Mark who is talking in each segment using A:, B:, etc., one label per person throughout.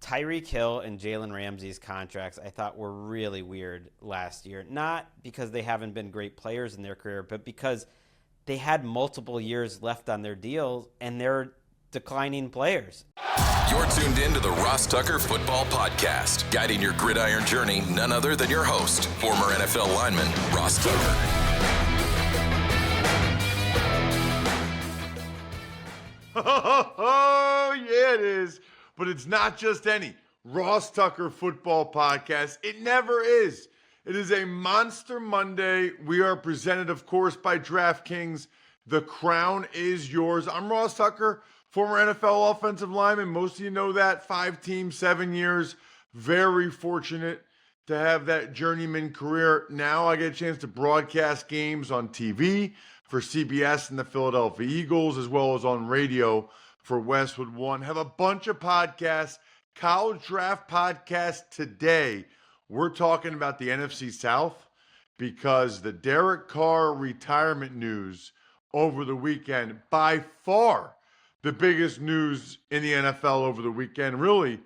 A: Tyreek Hill and Jalen Ramsey's contracts I thought were really weird last year. Not because they haven't been great players in their career, but because they had multiple years left on their deals and they're declining players.
B: You're tuned in to the Ross Tucker Football Podcast. Guiding your gridiron journey, none other than your host, former NFL lineman, Ross Tucker.
C: Oh, yeah, it is. But it's not just any Ross Tucker Football Podcast. It never is. It is a Monster Monday. We are presented, of course, by DraftKings. The crown is yours. I'm Ross Tucker, former NFL offensive lineman. Most of you know that. 5 teams, 7 years. Very fortunate to have that journeyman career. Now I get a chance to broadcast games on TV for CBS and the Philadelphia Eagles, as well as on radio for Westwood One. Have a bunch of podcasts. College Draft Podcast today. We're talking about the NFC South because the Derek Carr retirement news over the weekend, by far the biggest news in the NFL over the weekend, really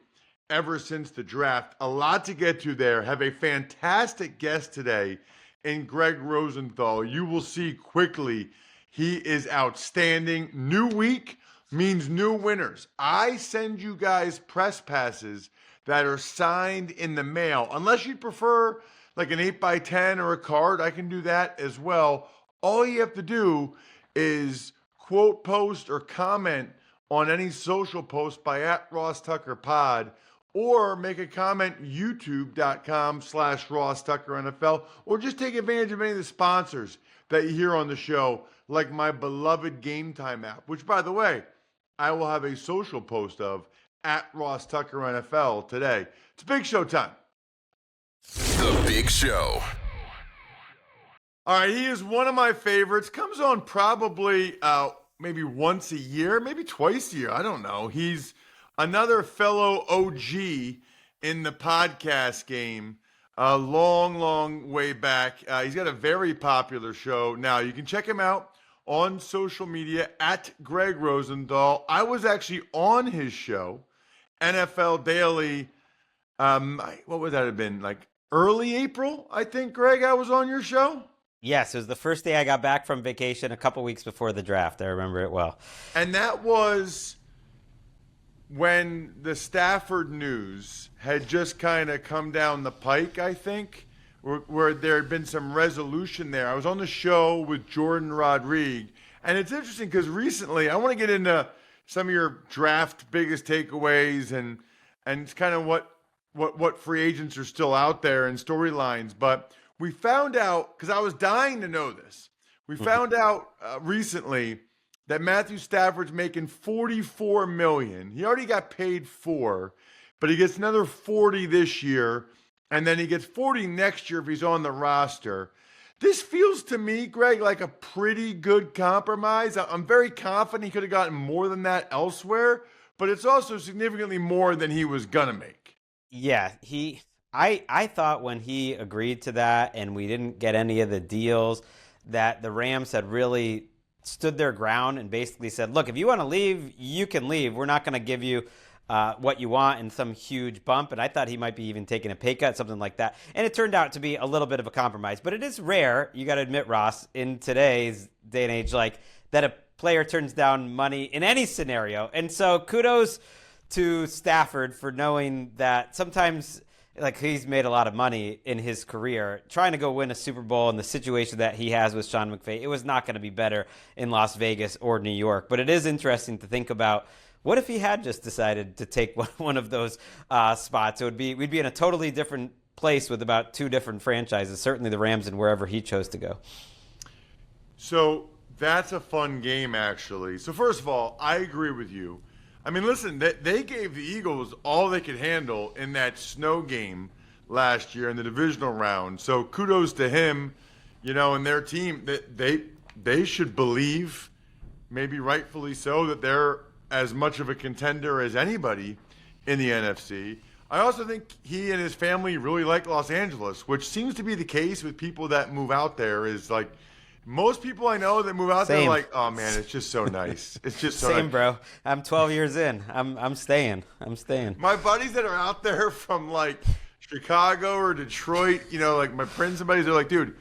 C: ever since the draft. A lot to get to there. Have a fantastic guest today in Gregg Rosenthal. You will see quickly he is outstanding. New week means new winners. I send you guys press passes that are signed in the mail. Unless you prefer like an 8x10 or a card, I can do that as well. All you have to do is quote, post, or comment on any social post by @RossTuckerPod, or make a comment youtube.com/RossTuckerNFL, or just take advantage of any of the sponsors that you hear on the show, like my beloved Game Time app, which, by the way, I will have a social post of @RossTuckerNFL today. It's Big Show time.
B: The Big Show.
C: All right, he is one of my favorites. Comes on probably maybe once a year, maybe twice a year. I don't know. He's another fellow OG in the podcast game. A long way back. He's got a very popular show. Now, you can check him out on social media @Gregg Rosenthal. I was actually on his show, NFL Daily. What would that have been? Like early April, I think, Greg, I was on your show.
A: Yes, it was the first day I got back from vacation a couple weeks before the draft. I remember it well.
C: And that was when the Stafford news had just kind of come down the pike, I think, where there had been some resolution there. I was on the show with Jordan Rodriguez, and it's interesting because recently, I want to get into some of your draft biggest takeaways and it's kind of what free agents are still out there and storylines, but we found out, because I was dying to know this, we found out recently that Matthew Stafford's making $44 million. He already got paid $4 million, but he gets another $40 million this year, and then he gets $40 million next year if he's on the roster. This feels to me, Greg, like a pretty good compromise. I'm very confident he could have gotten more than that elsewhere, but it's also significantly more than he was going to make.
A: Yeah, I thought when he agreed to that and we didn't get any of the deals that the Rams had really stood their ground and basically said, look, if you want to leave, you can leave. We're not going to give you what you want in some huge bump. And I thought he might be even taking a pay cut, something like that. And it turned out to be a little bit of a compromise. But it is rare, you got to admit, Ross, in today's day and age, like that a player turns down money in any scenario. And so kudos to Stafford for knowing that sometimes – like he's made a lot of money in his career trying to go win a Super Bowl in the situation that he has with Sean McVay. It was not going to be better in Las Vegas or New York, but it is interesting to think about what if he had just decided to take one of those spots. We'd be in a totally different place with about 2 different franchises, certainly the Rams and wherever he chose to go.
C: So that's a fun game, actually. So first of all, I agree with you. I mean, listen, they gave the Eagles all they could handle in that snow game last year in the divisional round. So kudos to him, and their team. They should believe, maybe rightfully so, that they're as much of a contender as anybody in the NFC. I also think he and his family really like Los Angeles, which seems to be the case with people that move out there, is like Most people I know that move out there
A: Same.
C: are like, oh man, it's just so nice. It's just so
A: Same,
C: nice.
A: bro. I'm 12 years in. I'm staying. I'm staying.
C: My buddies that are out there from like Chicago or Detroit, like my friends and buddies are like, dude,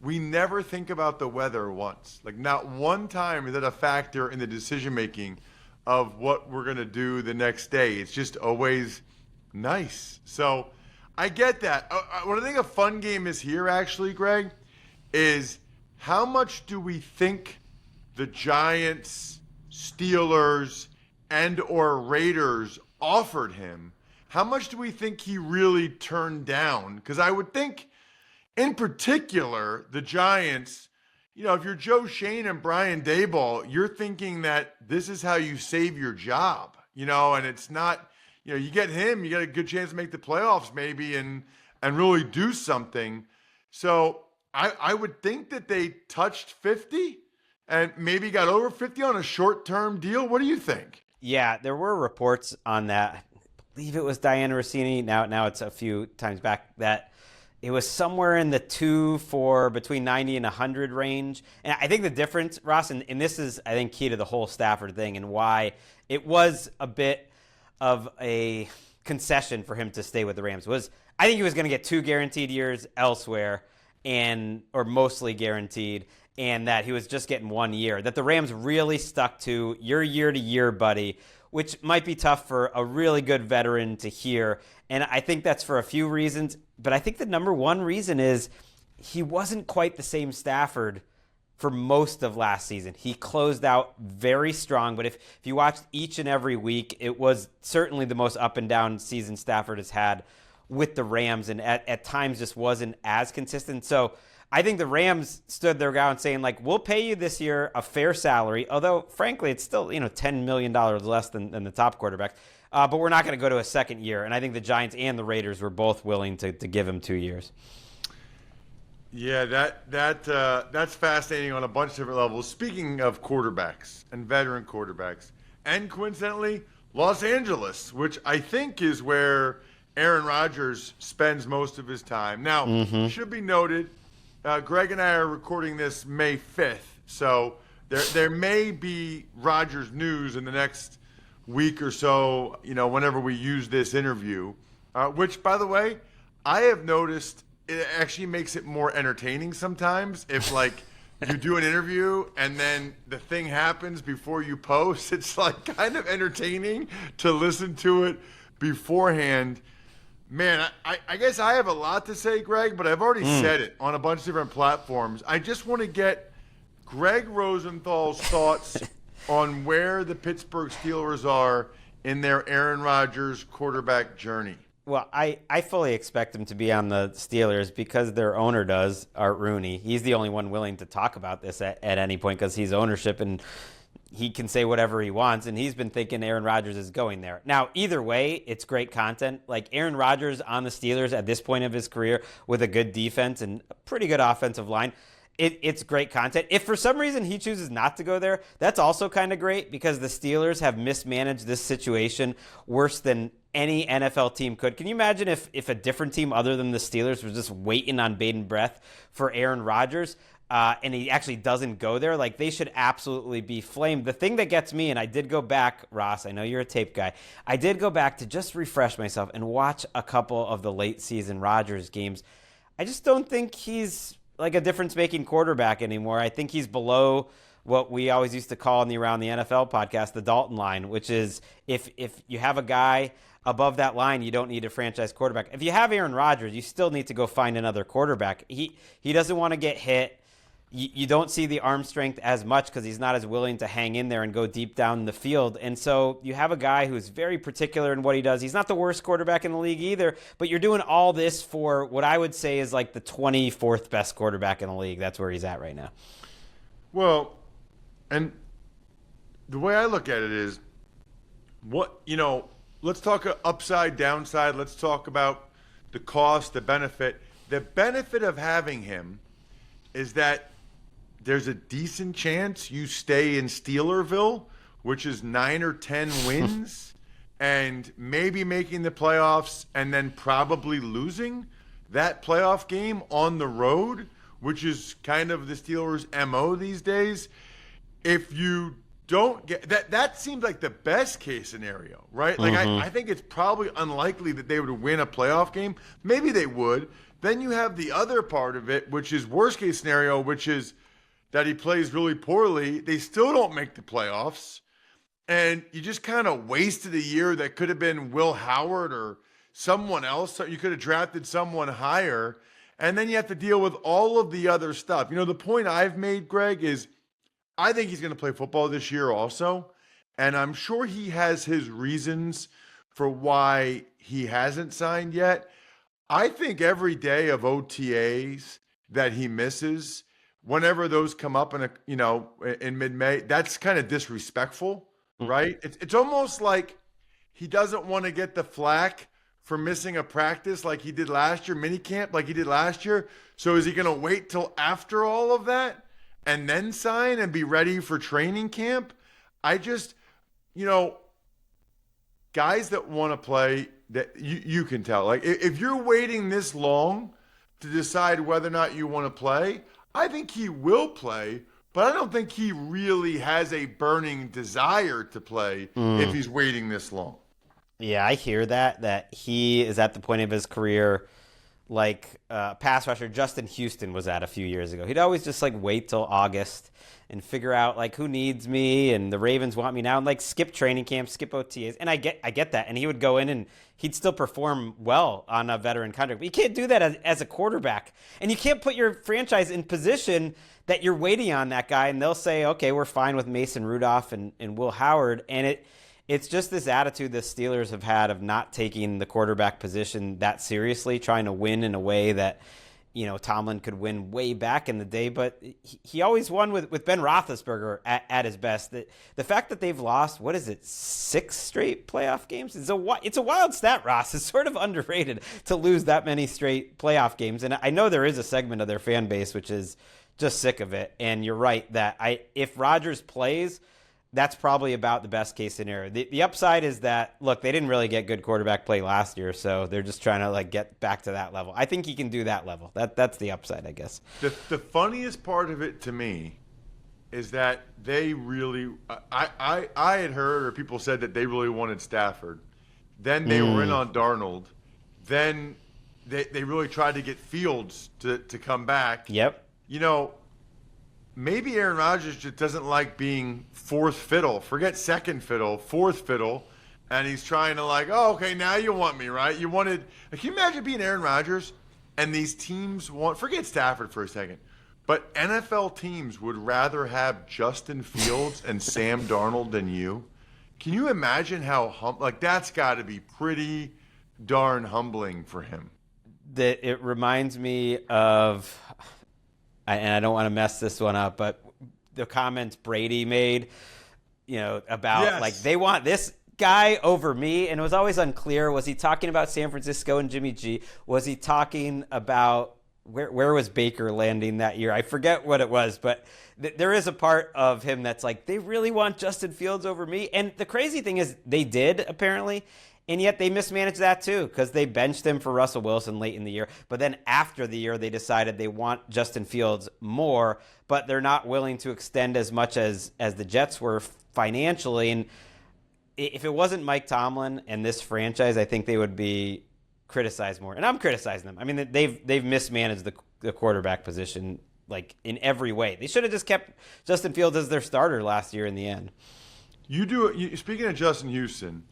C: we never think about the weather once. Like not one time is that a factor in the decision making of what we're going to do the next day. It's just always nice. So I get that. What I think a fun game is here actually, Greg, is how much do we think the Giants, Steelers, and or Raiders offered him? How much do we think he really turned down? Because I would think, in particular, the Giants, if you're Joe Shane and Brian Daboll, you're thinking that this is how you save your job, and it's not, you get him, you got a good chance to make the playoffs maybe and really do something. So I would think that they touched 50 and maybe got over 50 on a short-term deal. What do you think?
A: Yeah, there were reports on that. I believe it was Diana Rossini. Now it's a few times back that it was somewhere in the between 90 and 100 range. And I think the difference, Ross, and this is, I think, key to the whole Stafford thing and why it was a bit of a concession for him to stay with the Rams was I think he was going to get 2 guaranteed years elsewhere or mostly guaranteed, and that he was just getting 1 year. That the Rams really stuck to your year-to-year, buddy, which might be tough for a really good veteran to hear. And I think that's for a few reasons. But I think the number one reason is he wasn't quite the same Stafford for most of last season. He closed out very strong. But if you watched each and every week, it was certainly the most up and down season Stafford has had with the Rams, and at times just wasn't as consistent. So I think the Rams stood their ground saying, like, we'll pay you this year a fair salary, although, frankly, it's still, $10 million less than the top quarterbacks. But we're not going to go to a second year. And I think the Giants and the Raiders were both willing to give him 2 years.
C: Yeah, that's fascinating on a bunch of different levels. Speaking of quarterbacks and veteran quarterbacks, and coincidentally, Los Angeles, which I think is where Aaron Rodgers spends most of his time. Now, should be noted, Greg and I are recording this May 5th, so there may be Rodgers news in the next week or so, whenever we use this interview, which, by the way, I have noticed it actually makes it more entertaining sometimes. If, you do an interview and then the thing happens before you post, it's, kind of entertaining to listen to it beforehand. Man, I guess I have a lot to say, Greg, but I've already said it on a bunch of different platforms. I just want to get Gregg Rosenthal's thoughts on where the Pittsburgh Steelers are in their Aaron Rodgers quarterback journey.
A: Well, I fully expect him to be on the Steelers because their owner does, Art Rooney. He's the only one willing to talk about this at any point because he's ownership and he can say whatever he wants, and he's been thinking Aaron Rodgers is going there. Now, either way, it's great content. Like Aaron Rodgers on the Steelers at this point of his career with a good defense and a pretty good offensive line, it's great content. If for some reason he chooses not to go there, that's also kind of great because the Steelers have mismanaged this situation worse than any NFL team could. Can you imagine if a different team other than the Steelers was just waiting on bated breath for Aaron Rodgers? And he actually doesn't go there, like they should absolutely be flamed. The thing that gets me, and I did go back, Ross, I know you're a tape guy. I did go back to just refresh myself and watch a couple of the late season Rodgers games. I just don't think he's like a difference-making quarterback anymore. I think he's below what we always used to call in the Around the NFL podcast, the Dalton line, which is if you have a guy above that line, you don't need a franchise quarterback. If you have Aaron Rodgers, you still need to go find another quarterback. He doesn't want to get hit. You don't see the arm strength as much because he's not as willing to hang in there and go deep down the field. And so you have a guy who's very particular in what he does. He's not the worst quarterback in the league either, but you're doing all this for what I would say is like the 24th best quarterback in the league. That's where he's at right now.
C: Well, and the way I look at it is, let's talk upside, downside. Let's talk about the cost, the benefit. The benefit of having him is that there's a decent chance you stay in Steelerville, which is 9 or 10 wins, and maybe making the playoffs and then probably losing that playoff game on the road which is kind of the Steelers' MO these days. If you don't get that seems like the best case scenario, right? Like I think it's probably unlikely that they would win a playoff game. Maybe they would. Then you have the other part of it, which is worst case scenario, which is that he plays really poorly. They still don't make the playoffs. And you just kind of wasted a year that could have been Will Howard or someone else. You could have drafted someone higher. And then you have to deal with all of the other stuff. You know, the point I've made, Greg, is I think he's going to play football this year also. And I'm sure he has his reasons for why he hasn't signed yet. I think every day of OTAs that he misses, whenever those come up in mid-May, that's kind of disrespectful, right? It's almost like he doesn't want to get the flack for missing a practice like he did last year, minicamp like he did last year. So is he going to wait till after all of that and then sign and be ready for training camp? I just, guys that want to play, that you can tell. Like, if you're waiting this long to decide whether or not you want to play, I think he will play, but I don't think he really has a burning desire to play if he's waiting this long.
A: Yeah, I hear that he is at the point of his career like pass rusher Justin Houston was at a few years ago. He'd always just like wait till August and figure out like who needs me and the Ravens want me now and like skip training camp, skip OTAs. And I get that. And he would go in and he'd still perform well on a veteran contract. But you can't do that as a quarterback. And you can't put your franchise in position that you're waiting on that guy and they'll say, okay, we're fine with Mason Rudolph and Will Howard. And it's just this attitude the Steelers have had of not taking the quarterback position that seriously, trying to win in a way that, Tomlin could win way back in the day. But he always won with Ben Roethlisberger at his best. The fact that they've lost, 6 straight playoff games? It's a wild stat, Ross. It's sort of underrated to lose that many straight playoff games. And I know there is a segment of their fan base which is just sick of it. And you're right that if Rodgers plays, that's probably about the best case scenario. The upside is that, look, they didn't really get good quarterback play last year, so they're just trying to like get back to that level. I think he can do that level. That's the upside, I guess.
C: The funniest part of it to me is that they really I had heard or people said that they really wanted Stafford. Then they were in on Darnold. Then they really tried to get Fields to come back.
A: Yep.
C: Maybe Aaron Rodgers just doesn't like being fourth fiddle. Forget second fiddle, fourth fiddle. And he's trying to okay, now you want me, right? Can you imagine being Aaron Rodgers and these teams forget Stafford for a second, but NFL teams would rather have Justin Fields and Sam Darnold than you? Can you imagine how, that's got to be pretty darn humbling for him?
A: It reminds me of... and I don't want to mess this one up, but the comments Brady made, about they want this guy over me. And it was always unclear. Was he talking about San Francisco and Jimmy G? Was he talking about where was Baker landing that year? I forget what it was, but there is a part of him that's like, they really want Justin Fields over me. And the crazy thing is they did apparently. And yet they mismanaged that too because they benched him for Russell Wilson late in the year. But then after the year, they decided they want Justin Fields more, but they're not willing to extend as much as the Jets were financially. And if it wasn't Mike Tomlin and this franchise, I think they would be criticized more. And I'm criticizing them. I mean, they've mismanaged the quarterback position like in every way. They should have just kept Justin Fields as their starter last year in the end.
C: Speaking of Justin Houston,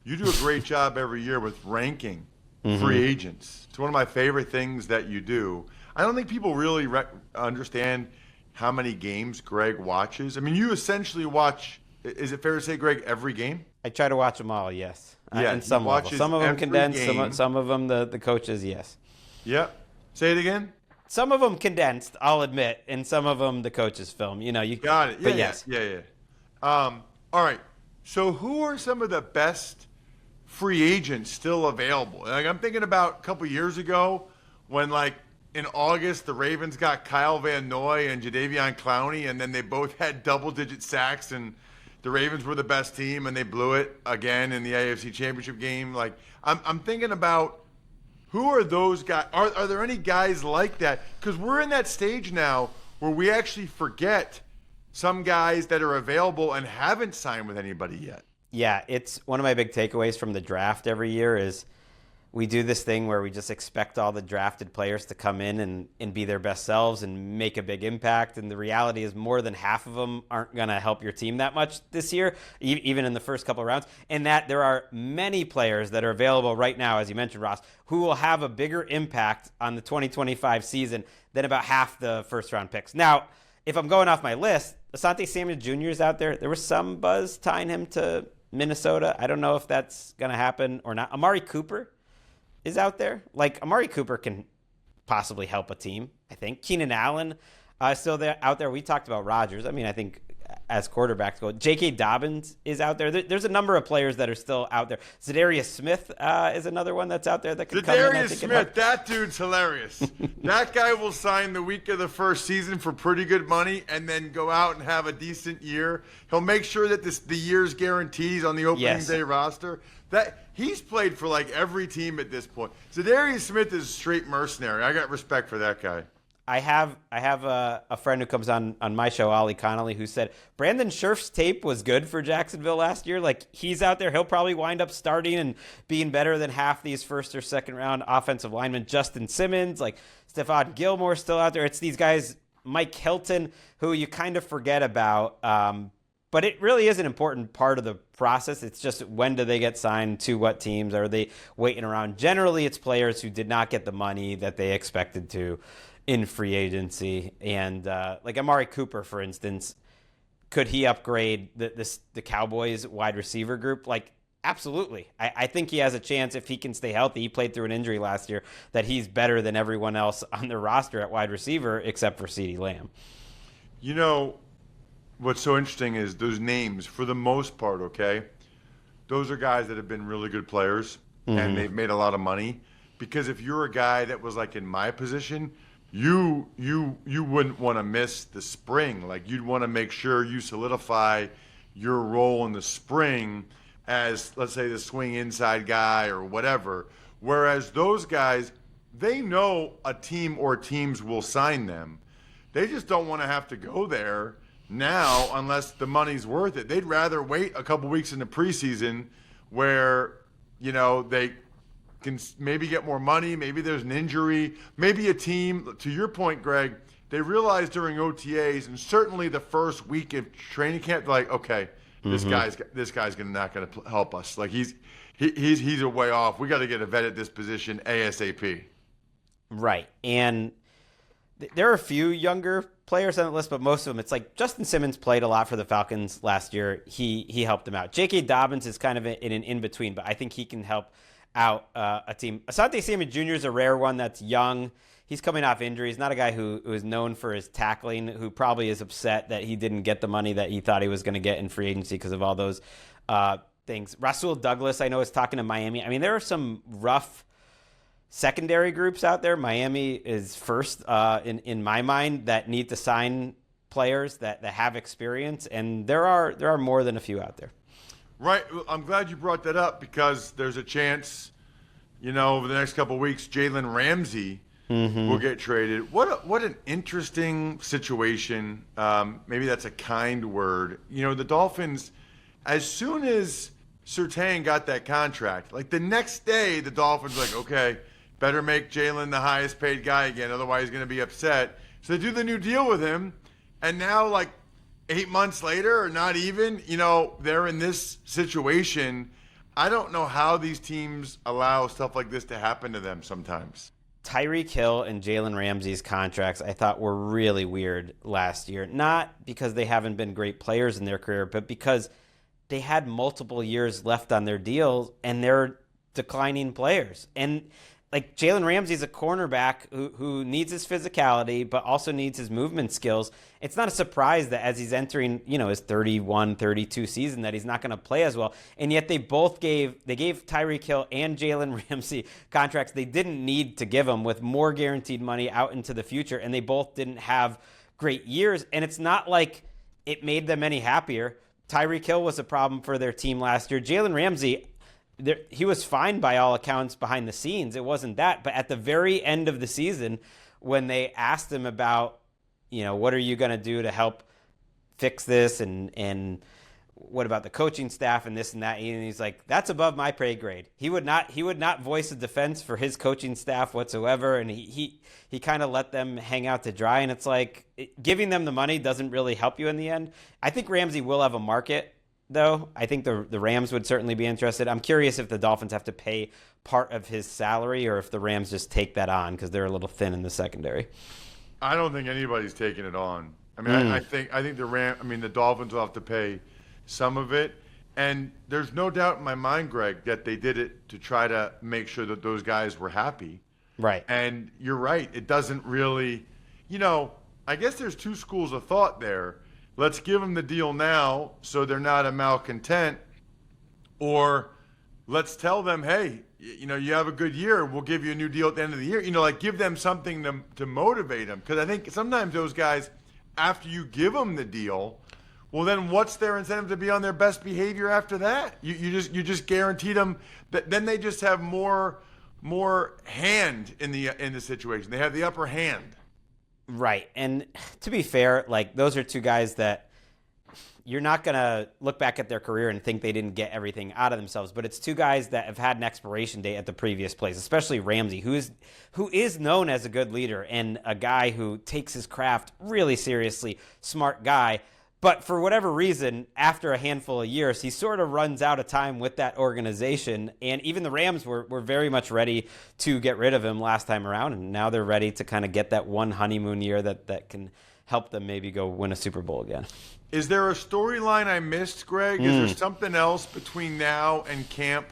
C: you do a great job every year with ranking free agents. It's one of my favorite things that you do. I don't think people really understand how many games Greg watches. I mean, you essentially watch, is it fair to say, Greg, every game?
A: I try to watch them all, yes.
C: Yeah,
A: and some of them condensed, some of them the coaches, yes.
C: Yep. Say it again?
A: Some of them condensed, I'll admit, and some of them the coaches film. You
C: got it. Yeah,
A: but yes.
C: Yeah. All right. So who are some of the best free agents still available? I'm thinking about a couple years ago when in August the Ravens got Kyle Van Noy and Jadeveon Clowney, and then they both had double-digit sacks, and the Ravens were the best team, and they blew it again in the AFC Championship game. I'm thinking about Who are those guys? Are there any guys like that? Because we're in that stage now where we actually forget some guys that are available and haven't signed with anybody yet.
A: Yeah, it's one of my big takeaways from the draft every year is we do this thing where we just expect all the drafted players to come in and be their best selves and make a big impact. And the reality is more than half of them aren't going to help your team that much this year, even in the first couple of rounds. And that there are many players that are available right now, as you mentioned, Ross, who will have a bigger impact on the 2025 season than about half the first-round picks. Now, if I'm going off my list, Asante Samuel Jr. is out there. There was some buzz tying him to Minnesota. I don't know if that's going to happen or not. Amari Cooper is out there. Like, Amari Cooper can possibly help a team, I think. Keenan Allen still out there. We talked about Rodgers. I mean, I think as quarterbacks go. J.K. Dobbins is out there. There's a number of players that are still out there. Zadarius Smith is another one that's out there that can come in.
C: Zadarius Smith, that dude's hilarious. That guy will sign the week of the first season for pretty good money and then go out and have a decent year. He'll make sure that the year's guarantees on the opening day roster. That he's played for like every team at this point. Zadarius Smith is straight mercenary. I got respect for that guy.
A: I have a friend who comes on my show, Ollie Connolly, who said Brandon Scherf's tape was good for Jacksonville last year. Like, he's out there. He'll probably wind up starting and being better than half these first or second round offensive linemen. Justin Simmons, like Stephon Gilmore still out there. It's these guys, Mike Hilton, who you kind of forget about. But it really is an important part of the process. It's just when do they get signed to what teams? Are they waiting around? Generally, it's players who did not get the money that they expected to in free agency. And like Amari Cooper, for instance, could he upgrade the Cowboys wide receiver group? Like, absolutely. I think he has a chance if he can stay healthy. He played through an injury last year, that he's better than everyone else on the roster at wide receiver except for CeeDee Lamb.
C: You know, what's so interesting is those names, for the most part, okay, those are guys that have been really good players and they've made a lot of money. Because if you're a guy that was like in my position, you wouldn't want to miss the spring. Like, you'd want to make sure you solidify your role in the spring as, let's say, the swing inside guy or whatever. Whereas those guys, they know a team or teams will sign them. They just don't want to have to go there now unless the money's worth it. They'd rather wait a couple weeks in the preseason where, you know, they can maybe get more money. Maybe there's an injury. Maybe a team, to your point, Greg, they realized during OTAs and certainly the first week of training camp, they're like, okay, this guy's not going to help us. Like, he's a way off. We got to get a vet at this position ASAP.
A: Right. And there are a few younger players on the list, but most of them, it's like Justin Simmons played a lot for the Falcons last year. He helped them out. J.K. Dobbins is kind of in an in-between, but I think he can help out a team. Asante Samuel Jr. is a rare one that's young. He's coming off injury. He's not a guy who is known for his tackling, who probably is upset that he didn't get the money that he thought he was going to get in free agency because of all those things. Rasul Douglas, I know, is talking to Miami. I mean, there are some rough secondary groups out there. Miami is first in my mind that need to sign players that have experience, and there are more than a few out there.
C: Right. I'm glad you brought that up because there's a chance, you know, over the next couple of weeks, Jalen Ramsey will get traded. What an interesting situation. Maybe that's a kind word. You know, the Dolphins, as soon as Surtain got that contract, like the next day, the Dolphins were like, okay, better make Jalen the highest paid guy again, otherwise he's going to be upset. So they do the new deal with him, and now, like, 8 months later, or not even, you know, they're in this situation. I don't know how these teams allow stuff like this to happen to them sometimes.
A: Tyreek Hill and Jalen Ramsey's contracts, I thought, were really weird last year. Not because they haven't been great players in their career, but because they had multiple years left on their deals and they're declining players. And like, Jalen Ramsey's a cornerback who needs his physicality, but also needs his movement skills. It's not a surprise that as he's entering, you know, his 31, 32 season, that he's not going to play as well. And yet they gave Tyreek Hill and Jalen Ramsey contracts they didn't need to give them, with more guaranteed money out into the future. And they both didn't have great years. And it's not like it made them any happier. Tyreek Hill was a problem for their team last year. Jalen Ramsey, he was fine by all accounts behind the scenes. It wasn't that. But at the very end of the season, when they asked him about, what are you going to do to help fix this, and what about the coaching staff and this and that, and he's like, that's above my pay grade. He would not voice a defense for his coaching staff whatsoever, and he kind of let them hang out to dry. And it's like, giving them the money doesn't really help you in the end. I think Ramsey will have a market, though. I think the Rams would certainly be interested. I'm curious if the Dolphins have to pay part of his salary, or if the Rams just take that on because they're a little thin in the secondary.
C: I don't think anybody's taking it on. I mean, I think the Dolphins will have to pay some of it. And there's no doubt in my mind, Greg, that they did it to try to make sure that those guys were happy.
A: Right.
C: And you're right. It doesn't really, I guess there's two schools of thought there. Let's give them the deal now so they're not a malcontent, or let's tell them, hey, you have a good year, we'll give you a new deal at the end of the year. Give them something to motivate them. Because I think sometimes those guys, after you give them the deal, well, then what's their incentive to be on their best behavior after that? You just guaranteed them that then they just have more hand in the situation. They have the upper hand.
A: Right. And to be fair, those are two guys that you're not going to look back at their career and think they didn't get everything out of themselves. But it's two guys that have had an expiration date at the previous place, especially Ramsey, who is known as a good leader and a guy who takes his craft really seriously, smart guy. But for whatever reason, after a handful of years, he sort of runs out of time with that organization. And even the Rams were very much ready to get rid of him last time around. And now they're ready to kind of get that one honeymoon year that can help them maybe go win a Super Bowl again.
C: Is there a storyline I missed, Greg? Is there something else between now and camp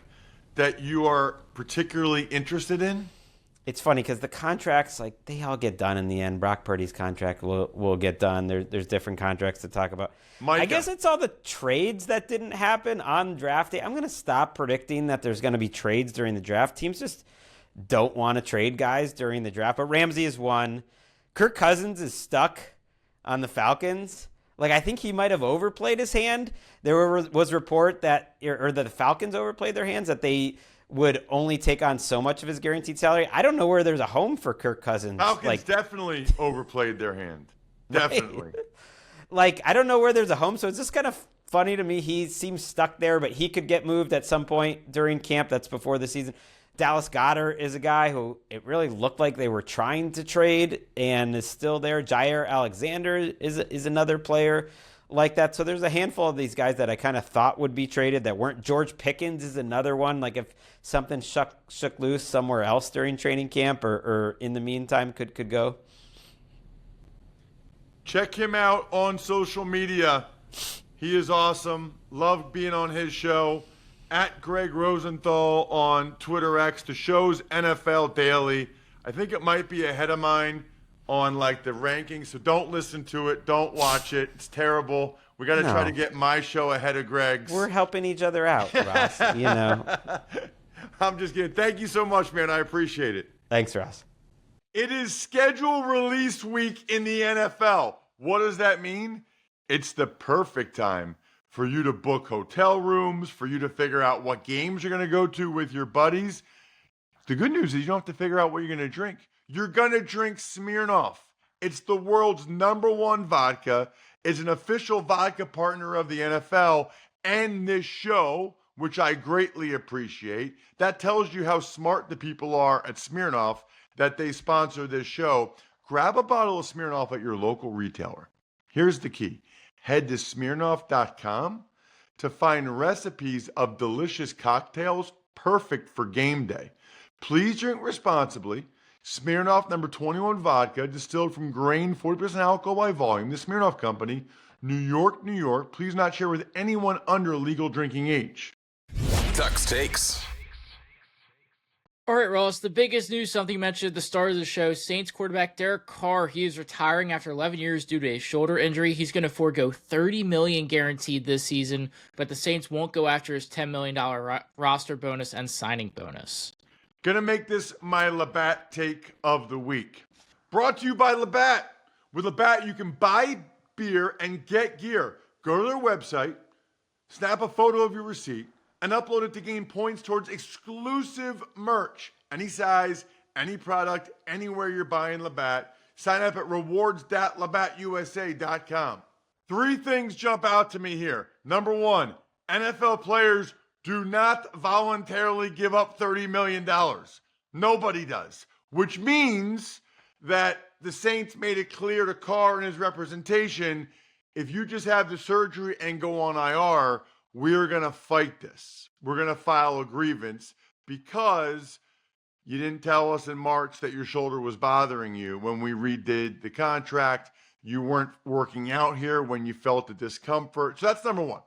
C: that you are particularly interested in?
A: It's funny because the contracts, they all get done in the end. Brock Purdy's contract will get done. There's different contracts to talk about.
C: Micah.
A: I guess it's all the trades that didn't happen on draft day. I'm going to stop predicting that there's going to be trades during the draft. Teams just don't want to trade guys during the draft. But Ramsey is one. Kirk Cousins is stuck on the Falcons. I think he might have overplayed his hand. There was report that the Falcons overplayed their hands, that they would only take on so much of his guaranteed salary. I don't know where there's a home for Kirk Cousins.
C: Falcons definitely overplayed their hand. Definitely.
A: I don't know where there's a home, so it's just kind of funny to me. He seems stuck there, but he could get moved at some point during camp. That's before the season. Dallas Goedert is a guy who it really looked like they were trying to trade and is still there. Jair Alexander is another player like that. So there's a handful of these guys that I kind of thought would be traded that weren't. George Pickens is another one. If something shook loose somewhere else during training camp or in the meantime could go.
C: Check him out on social media. He is awesome. Love being on his show. At Gregg Rosenthal on Twitter X. The show's NFL Daily. I think it might be ahead of mine on the rankings, so don't listen to it. Don't watch it. It's terrible. We got to try to get my show ahead of Gregg's.
A: We're helping each other out, Ross.
C: I'm just kidding. Thank you so much, man. I appreciate it.
A: Thanks, Ross.
C: It is schedule release week in the NFL. What does that mean? It's the perfect time for you to book hotel rooms, for you to figure out what games you're going to go to with your buddies. The good news is you don't have to figure out what you're going to drink. You're going to drink Smirnoff. It's the world's #1 vodka. It's an official vodka partner of the NFL and this show, which I greatly appreciate. That tells you how smart the people are at Smirnoff that they sponsor this show. Grab a bottle of Smirnoff at your local retailer. Here's the key. Head to Smirnoff.com to find recipes of delicious cocktails perfect for game day. Please drink responsibly. Smirnoff #21 vodka, distilled from grain, 40% alcohol by volume. The Smirnoff Company, New York, New York. Please not share with anyone under legal drinking age.
B: Tuck's Takes.
D: All right, Ross, the biggest news, something you mentioned at the start of the show, Saints quarterback Derek Carr, he is retiring after 11 years due to a shoulder injury. He's going to forego $30 million guaranteed this season, but the Saints won't go after his $10 million roster bonus and signing bonus.
C: Gonna make this my Labatt take of the week. Brought to you by Labatt. With Labatt, you can buy beer and get gear. Go to their website, snap a photo of your receipt, and upload it to gain points towards exclusive merch. Any size, any product, anywhere you're buying Labatt. Sign up at rewards.labattusa.com. 3 things jump out to me here. Number 1, NFL players do not voluntarily give up $30 million. Nobody does, which means that the Saints made it clear to Carr and his representation, if you just have the surgery and go on IR, we're going to fight this. We're going to file a grievance because you didn't tell us in March that your shoulder was bothering you when we redid the contract. You weren't working out here when you felt the discomfort. So that's number 1.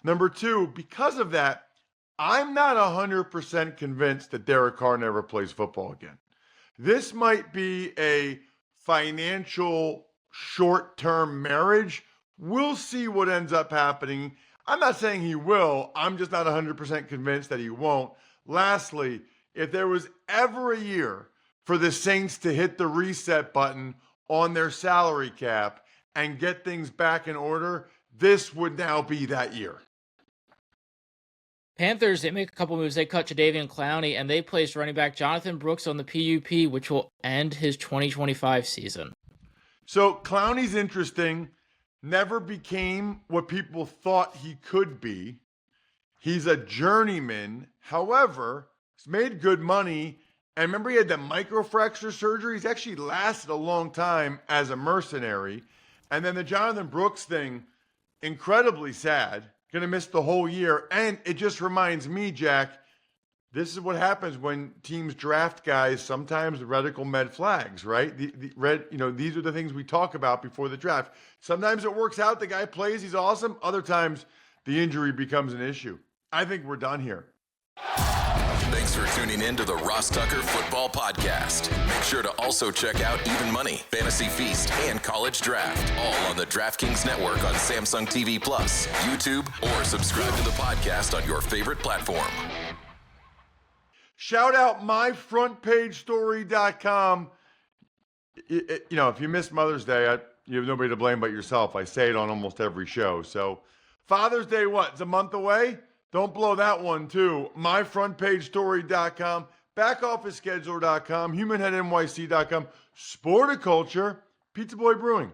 C: Number 2, because of that, I'm not 100% convinced that Derek Carr never plays football again. This might be a financial short-term marriage. We'll see what ends up happening. I'm not saying he will. I'm just not 100% convinced that he won't. Lastly, if there was ever a year for the Saints to hit the reset button on their salary cap and get things back in order, this would now be that year.
D: Panthers, they make a couple moves. They cut Jadeveon Clowney, and they placed running back Jonathan Brooks on the PUP, which will end his 2025 season.
C: So Clowney's interesting. Never became what people thought he could be. He's a journeyman. However, he's made good money. And remember, he had the microfracture surgery. He's actually lasted a long time as a mercenary. And then the Jonathan Brooks thing, incredibly sad. Going to miss the whole year. And it just reminds me, Jack, this is what happens when teams draft guys, sometimes with radical med flags, right? These are the things we talk about before the draft. Sometimes it works out. The guy plays. He's awesome. Other times the injury becomes an issue. I think we're done here.
B: Thanks for tuning in to the Ross Tucker Football Podcast. Make sure to also check out Even Money, Fantasy Feast, and College Draft, all on the DraftKings Network on Samsung TV Plus, YouTube, or subscribe to the podcast on your favorite platform.
C: Shout out myfrontpagestory.com. If you missed Mother's Day, you have nobody to blame but yourself. I say it on almost every show. So Father's Day, it's a month away? Don't blow that one, too. MyFrontPageStory.com, BackOfficeScheduler.com, HumanHeadNYC.com, Sporticulture, Pizza Boy Brewing.